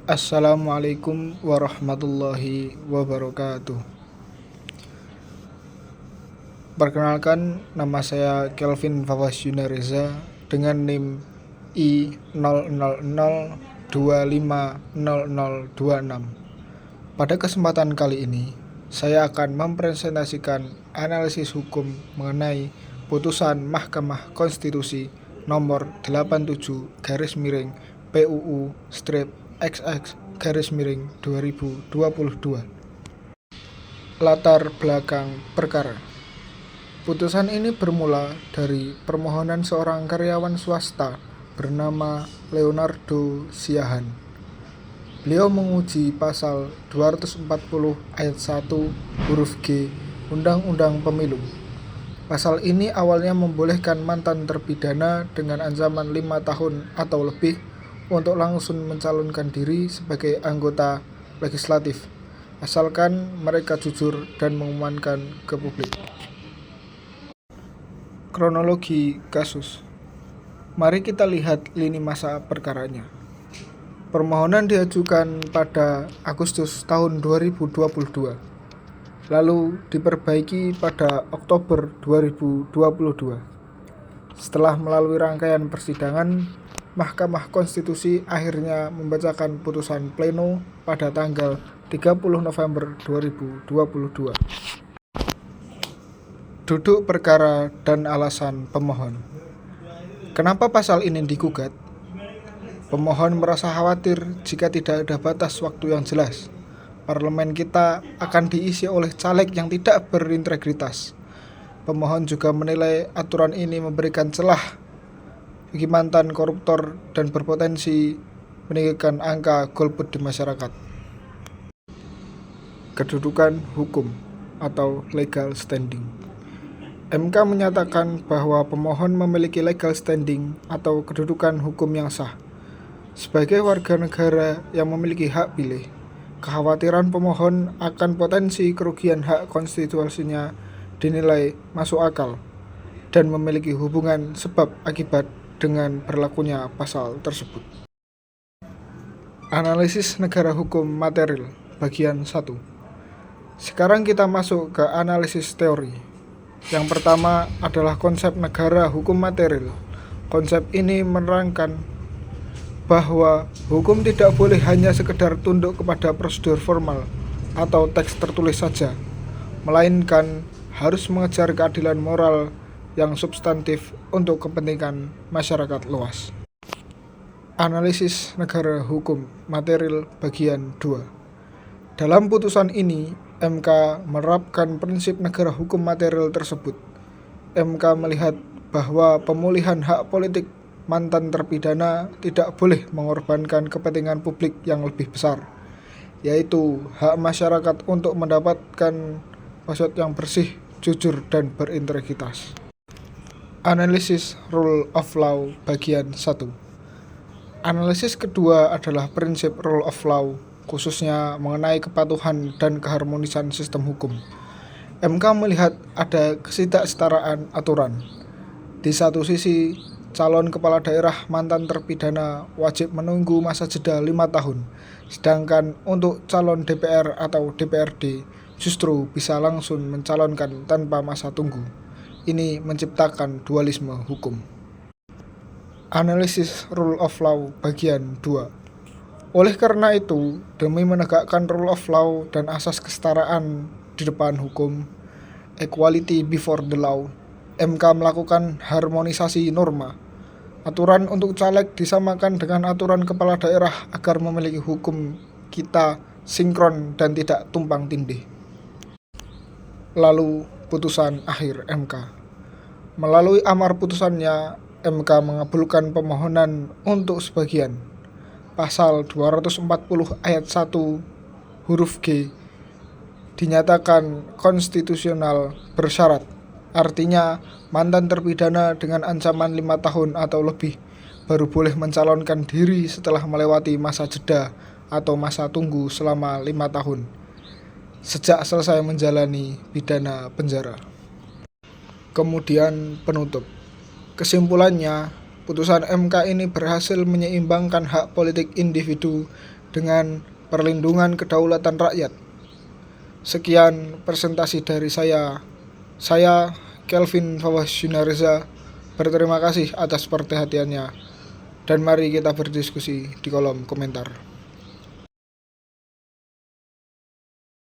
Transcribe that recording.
Assalamualaikum warahmatullahi wabarakatuh. Perkenalkan, nama saya Kelvin Fafas Yunareza dengan NIM I0002500026. Pada kesempatan kali ini, saya akan mempresentasikan analisis hukum mengenai putusan Mahkamah Konstitusi nomor 87 PUU XX 2022. Latar belakang perkara. Putusan ini bermula dari permohonan seorang karyawan swasta bernama Leonardo Siahaan. Beliau menguji pasal 240 ayat 1 huruf G Undang-Undang Pemilu. Pasal ini awalnya membolehkan mantan terpidana dengan ancaman 5 tahun atau lebih untuk langsung mencalonkan diri sebagai anggota legislatif, asalkan mereka jujur dan mengumumkan ke publik. Kronologi kasus. Mari kita lihat lini masa perkaranya. Permohonan diajukan pada Agustus tahun 2022, lalu diperbaiki pada Oktober 2022. Setelah melalui rangkaian persidangan, Mahkamah Konstitusi akhirnya membacakan putusan pleno pada tanggal 30 November 2022. Duduk perkara dan alasan pemohon. Kenapa pasal ini digugat? Pemohon merasa khawatir jika tidak ada batas waktu yang jelas. Parlemen kita akan diisi oleh caleg yang tidak berintegritas. Pemohon juga menilai aturan ini memberikan celah bagi mantan koruptor dan berpotensi meninggikan angka golput di masyarakat. Kedudukan hukum atau legal standing. MK menyatakan bahwa pemohon memiliki legal standing atau kedudukan hukum yang sah. Sebagai warga negara yang memiliki hak pilih, kekhawatiran pemohon akan potensi kerugian hak konstitusinya dinilai masuk akal dan memiliki hubungan sebab akibat dengan berlakunya pasal tersebut. Analisis negara hukum material bagian 1. Sekarang kita masuk ke analisis teori. Yang pertama adalah konsep negara hukum material. Konsep ini menerangkan bahwa hukum tidak boleh hanya sekedar tunduk kepada prosedur formal atau teks tertulis saja, melainkan harus mengejar keadilan moral yang substantif untuk kepentingan masyarakat luas. Analisis negara hukum material bagian 2. Dalam putusan ini, MK menerapkan prinsip negara hukum material tersebut. MK melihat bahwa pemulihan hak politik mantan terpidana tidak boleh mengorbankan kepentingan publik yang lebih besar, yaitu hak masyarakat untuk mendapatkan masyarakat yang bersih, jujur, dan berintegritas. Analisis Rule of Law bagian 1. Analisis kedua adalah prinsip Rule of Law, khususnya mengenai kepatuhan dan keharmonisan sistem hukum. MK melihat ada ketidaksetaraan aturan. Di satu sisi, calon kepala daerah mantan terpidana wajib menunggu masa jeda 5 tahun, sedangkan untuk calon DPR atau DPRD justru bisa langsung mencalonkan tanpa masa tunggu. Ini menciptakan dualisme hukum. Analisis Rule of Law bagian 2. Oleh karena itu, demi menegakkan rule of law dan asas kesetaraan di depan hukum, equality before the law, MK melakukan harmonisasi norma. Aturan untuk caleg disamakan dengan aturan kepala daerah agar memiliki hukum kita sinkron dan tidak tumpang tindih. Lalu, putusan akhir MK. Melalui amar putusannya, MK mengabulkan permohonan untuk sebagian. Pasal 240 ayat 1 huruf G dinyatakan konstitusional bersyarat. Artinya, mantan terpidana dengan ancaman 5 tahun atau lebih baru boleh mencalonkan diri setelah melewati masa jeda atau masa tunggu selama 5 tahun sejak selesai menjalani pidana penjara. Kemudian penutup. Kesimpulannya, putusan MK ini berhasil menyeimbangkan hak politik individu dengan perlindungan kedaulatan rakyat. Sekian presentasi dari saya. Saya Kelvin Fawaz Yunareza berterima kasih atas perhatiannya dan mari kita berdiskusi di kolom komentar.